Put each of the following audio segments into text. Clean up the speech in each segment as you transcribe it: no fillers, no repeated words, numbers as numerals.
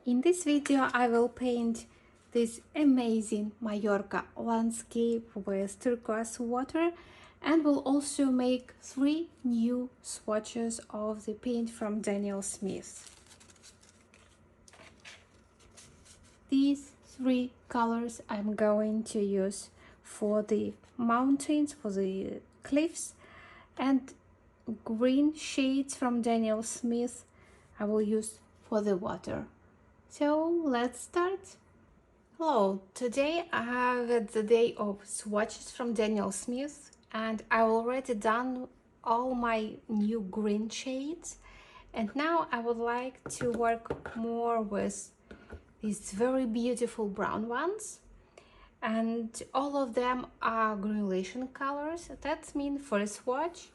In this video I will paint this amazing Mallorca landscape with turquoise water, and will also make 3 new swatches of the paint from Daniel Smith. These 3 colors I'm going to use for the mountains, for the cliffs, and green shades from Daniel Smith I will use for the water. So let's start. Hello, today I have the day of swatches from Daniel Smith, and I've already done all my new green shades, and now I would like to work more with these very beautiful brown ones, and all of them are granulation colors. That means for a swatch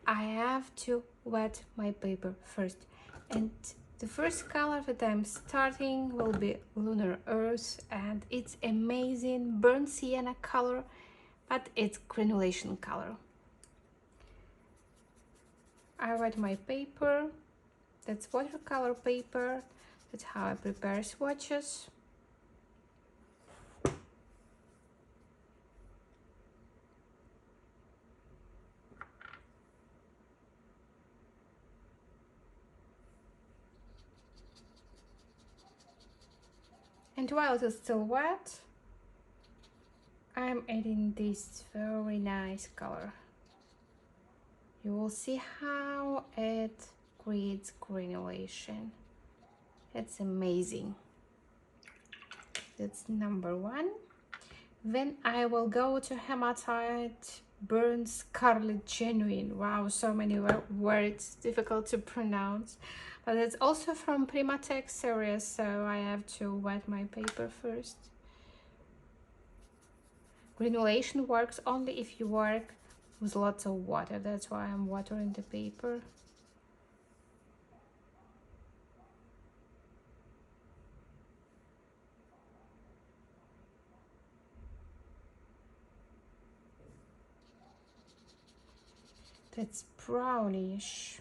I have to wet my paper first, and the first color that I'm starting will be Lunar Earth, and it's amazing burnt sienna color, but it's granulation color. I wet my paper. That's watercolor paper. That's how I prepare swatches. And while it is still wet, I'm adding this very nice color. You will see how it creates granulation. It's amazing. That's number 1. Then I will go to Hematite Burnt Scarlet Genuine. Wow, so many words, difficult to pronounce. But it's also from Primatech serie, so I have to wet my paper first. Granulation works only if you work with lots of water. That's why I'm watering the paper. That's brownish.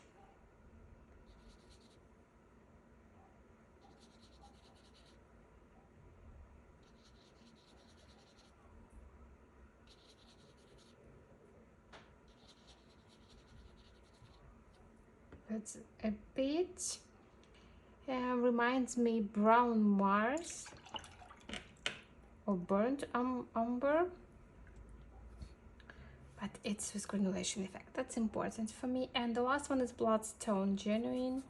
That's a bit reminds me brown Mars or burnt umber, but it's with granulation effect. That's important for me. And the last one is Bloodstone Genuine,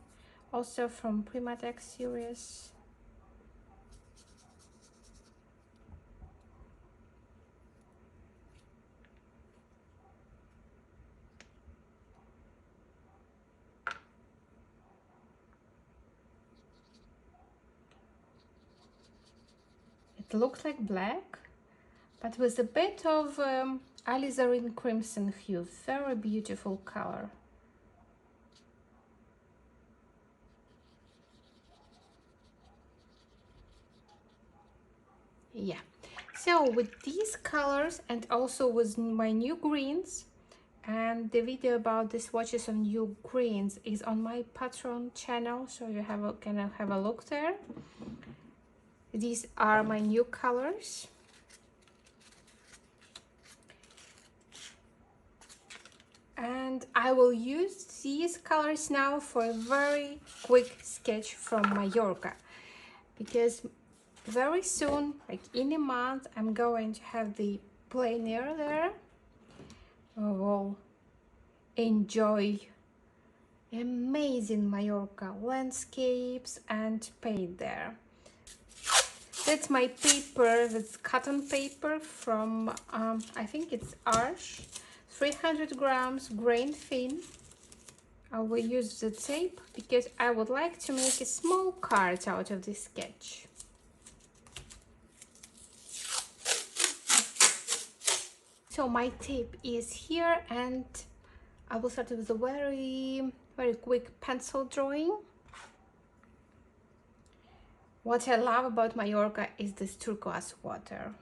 also from Primatech series. It looks like black, but with a bit of alizarin crimson hue. Very beautiful color. Yeah, so with these colors and also with my new greens, and the video about the swatches on new greens is on my Patreon channel, so you can have a look there. These are my new colors. And I will use these colors now for a very quick sketch from Mallorca, because very soon, like in a month, I'm going to have the plein air there. We will enjoy amazing Mallorca landscapes and paint there. That's my paper. That's cotton paper from I think it's Arch, 300 grams, grain thin. I will use the tape because I would like to make a small card out of this sketch. So my tape is here, and I will start with a very quick pencil drawing. What I love about Mallorca is this turquoise water.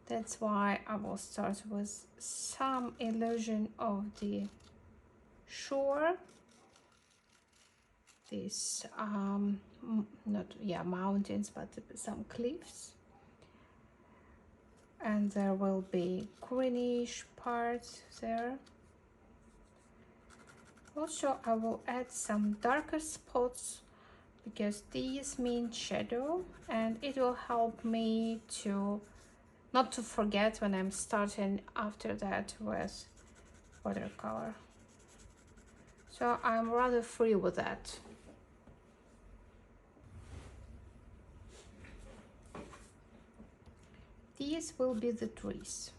That's why I will start with some illusion of the shore. This not, yeah, mountains, but some cliffs. And there will be greenish parts there. Also, I will add some darker spots because these mean shadow, and it will help me to not to forget when I'm starting after that with watercolor. So I'm rather free with that. These will be the trees.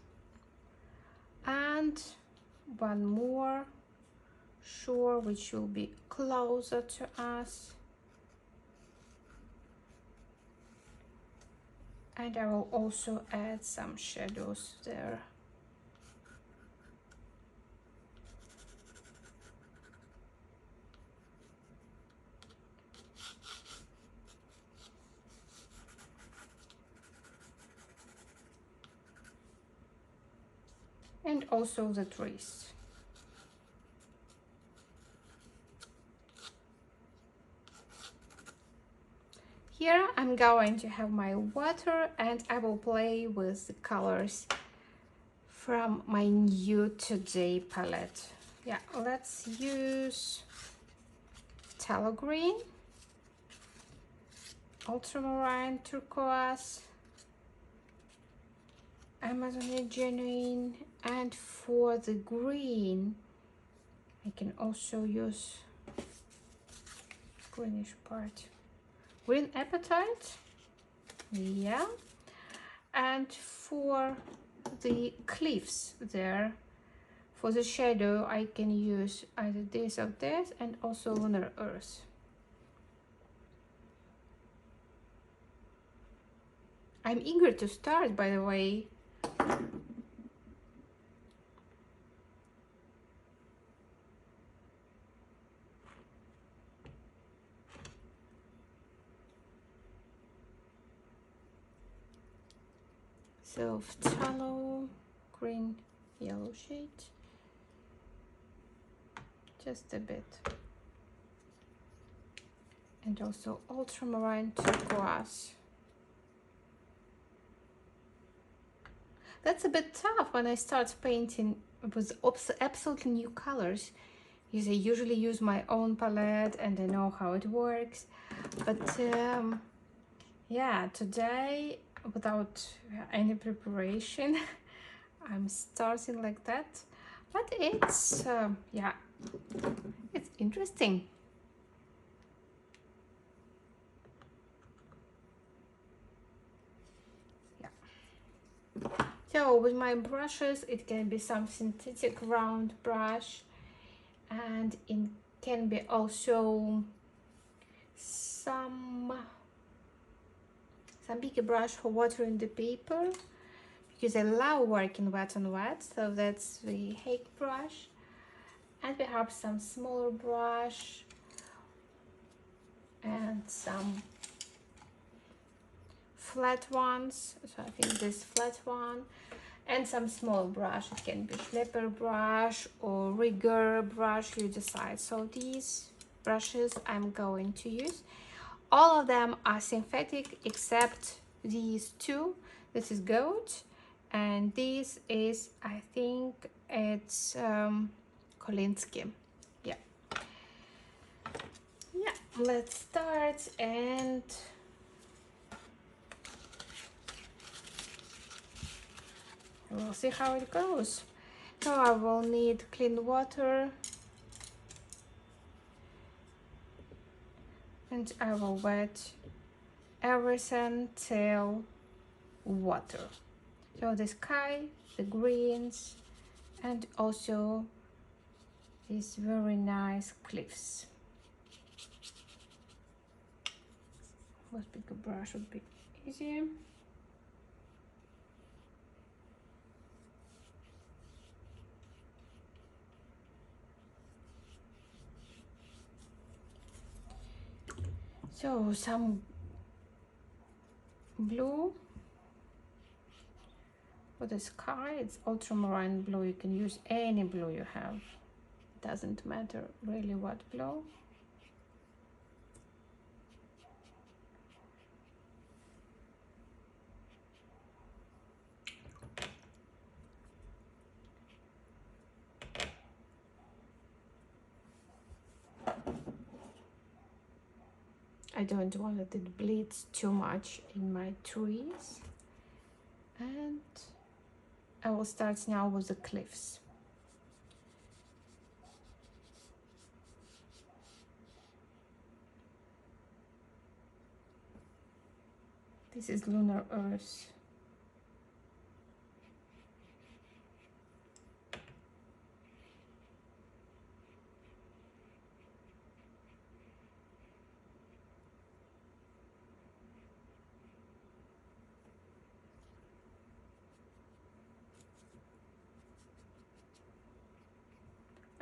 And one more shore which will be closer to us. And I will also add some shadows there. And also the trees. Here I'm going to have my water, and I will play with the colors from my new Today palette. Yeah, let's use phthalo green, ultramarine turquoise, Amazonia genuine, and for the green I can also use greenish part, green appetite, yeah. And for the cliffs there, for the shadow I can use either this or this, and also lunar earth. I'm eager to start, by the way. So phthalo green yellow shade, just a bit, and also ultramarine turquoise. That's a bit tough when I start painting with absolutely new colors, because I usually use my own palette and I know how it works. But yeah, today, without any preparation, I'm starting like that. But it's yeah, it's interesting. Yeah. So with my brushes, it can be some synthetic round brush, and it can be also some bigger brush for watering the paper, because I love working wet on wet. So that's the Hake brush, and we have some smaller brush and some flat ones. So I think this flat one, and some small brush. It can be sleper brush or rigger brush, you decide. So these brushes I'm going to use, all of them are synthetic except these two. This is gold, and this is, I think it's Kolinsky. Yeah, let's start, and we'll see how it goes. So I will need clean water, and I will wet everything till water. So the sky, the greens, and also these very nice cliffs. What bigger brush would be easier? So some blue for the sky. It's ultramarine blue. You can use any blue you have. It doesn't matter really what blue. I don't want that it bleeds too much in my trees. And I will start now with the cliffs. This is Lunar Earth.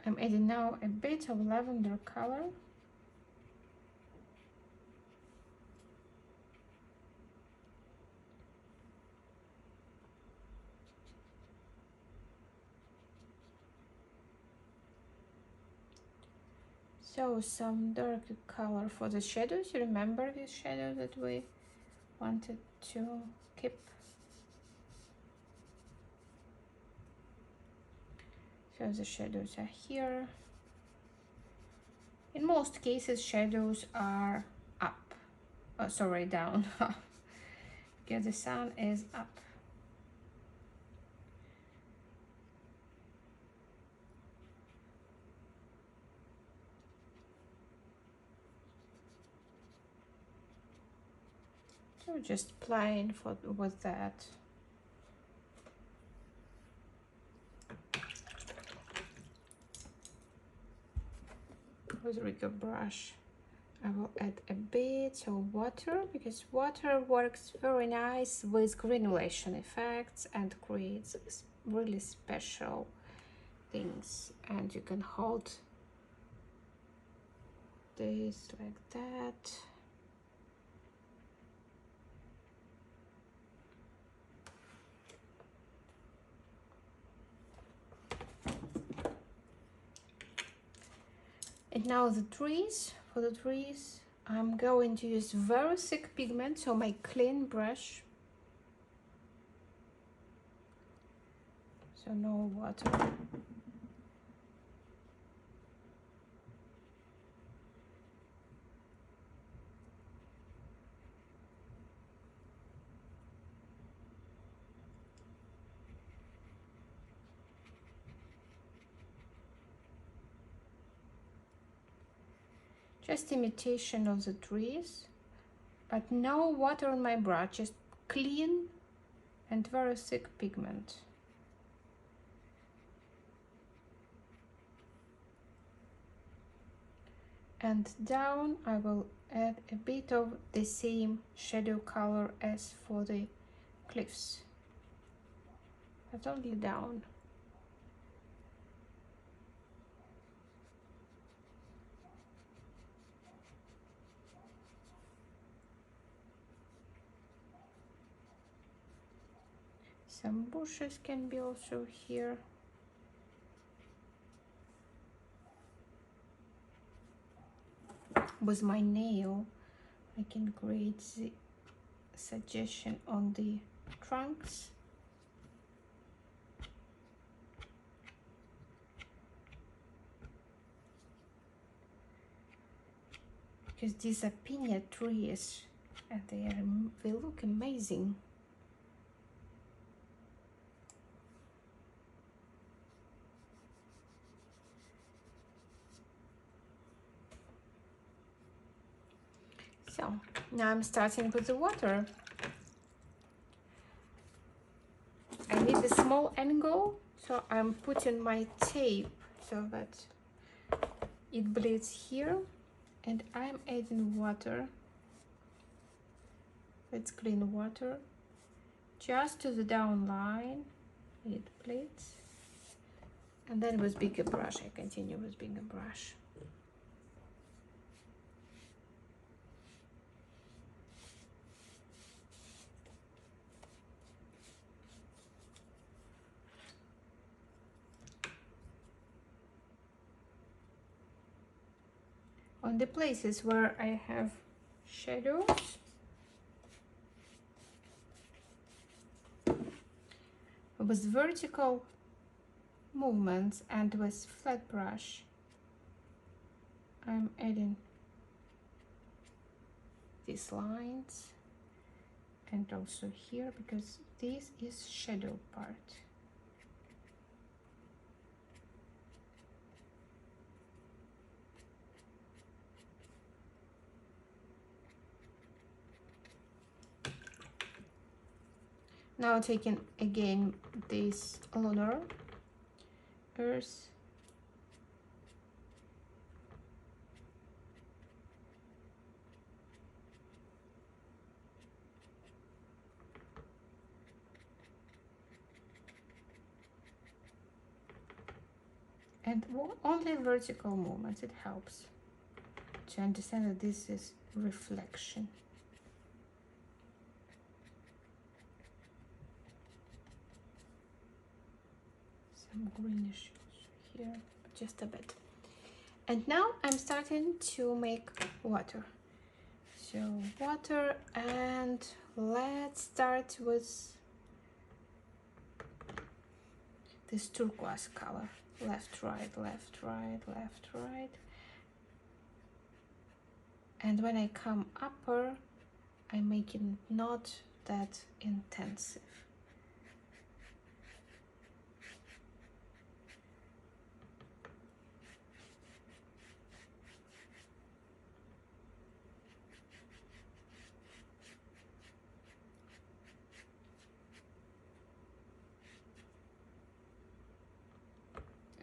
I'm adding now a bit of lavender color. So some dark color for the shadows. You remember this shadow that we wanted to keep? So the shadows are here. In most cases, shadows are up. Oh, sorry, down. Because the sun is up. So just playing with that. With Rico brush, I will add a bit of water, because water works very nice with granulation effects and creates really special things. And you can hold this like that. And now the trees. For the trees, I'm going to use very thick pigment, so my clean brush. So no water. Just imitation of the trees, but no water on my brush, just clean and very thick pigment. And down I will add a bit of the same shadow color as for the cliffs, but only down. Some bushes can be also here. With my nail, I can create the suggestion on the trunks. Because these are piña trees and they look amazing. So now I'm starting with the water. I need a small angle, so I'm putting my tape so that it bleeds here, and I'm adding water. Let's clean water just to the down line. It bleeds, and then with bigger brush I continue with bigger brush. On the places where I have shadows, with vertical movements and with flat brush, I'm adding these lines, and also here, because this is shadow part. Now taking again this lunar earth, and only vertical movements, it helps to understand that this is reflection. Some greenish here, just a bit. And now I'm starting to make water. So water, and let's start with this turquoise color. Left, right, left, right, left, right. And when I come upper, I'm making not that intensive.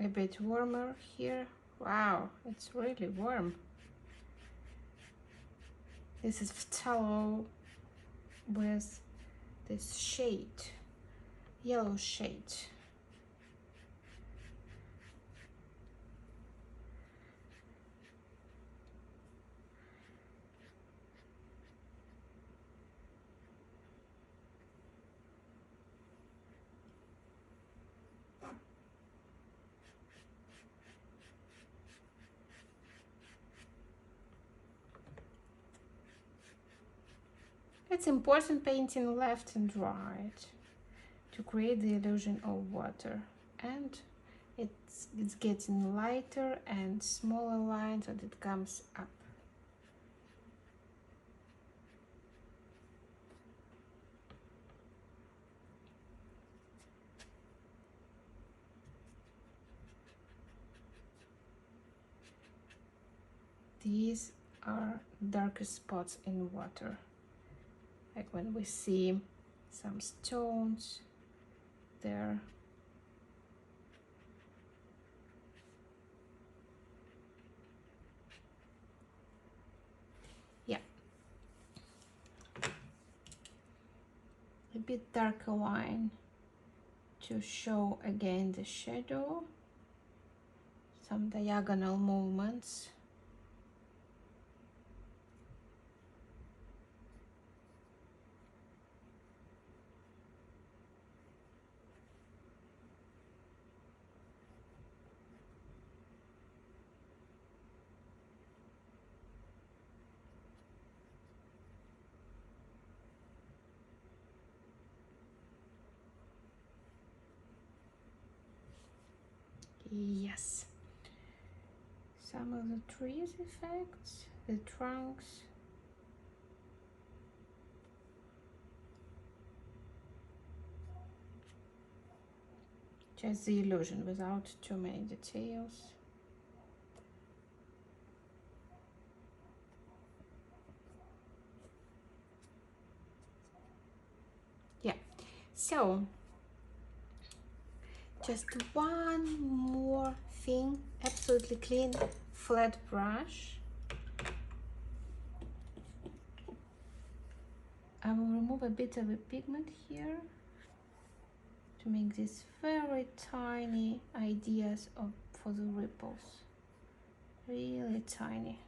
A bit warmer here. Wow, it's really warm. This is phthalo with this shade, yellow shade. It's important painting left and right to create the illusion of water, and it's getting lighter and smaller lines, and it comes up. These are darkest spots in water, like when we see some stones there. Yeah, a bit darker line to show again the shadow, some diagonal movements. Yes, some of the trees effects, the trunks. Just the illusion without too many details. Yeah, so just one more thing, absolutely clean flat brush. I will remove a bit of a pigment here to make these very tiny ideas for the ripples, really tiny.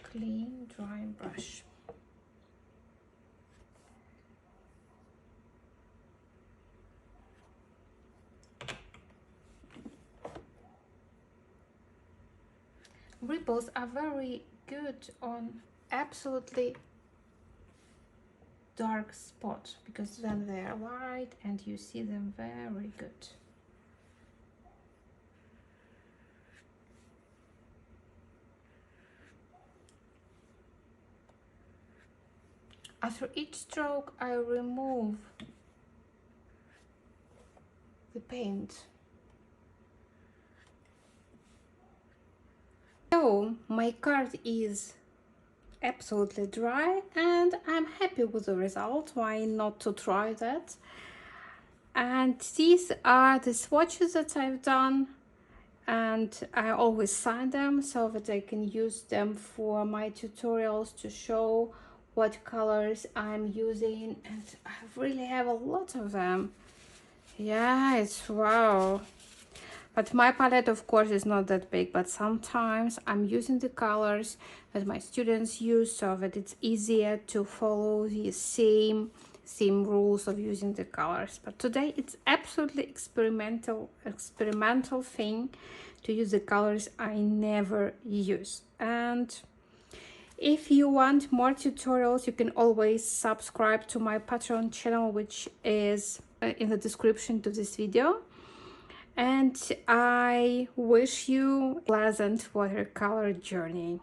Clean dry brush. Ripples are very good on absolutely dark spots, because then they are light and you see them very good. After each stroke, I remove the paint. So my card is absolutely dry and I'm happy with the result. Why not to try that? And these are the swatches that I've done, and I always sign them so that I can use them for my tutorials to show what colors I'm using, and I really have a lot of them. Yeah, it's wow. But my palette, of course, is not that big, but sometimes I'm using the colors that my students use so that it's easier to follow the same rules of using the colors. But today it's absolutely experimental thing to use the colors I never use. And if you want more tutorials, you can always subscribe to my Patreon channel, which is in the description to this video. And I wish you a pleasant watercolor journey.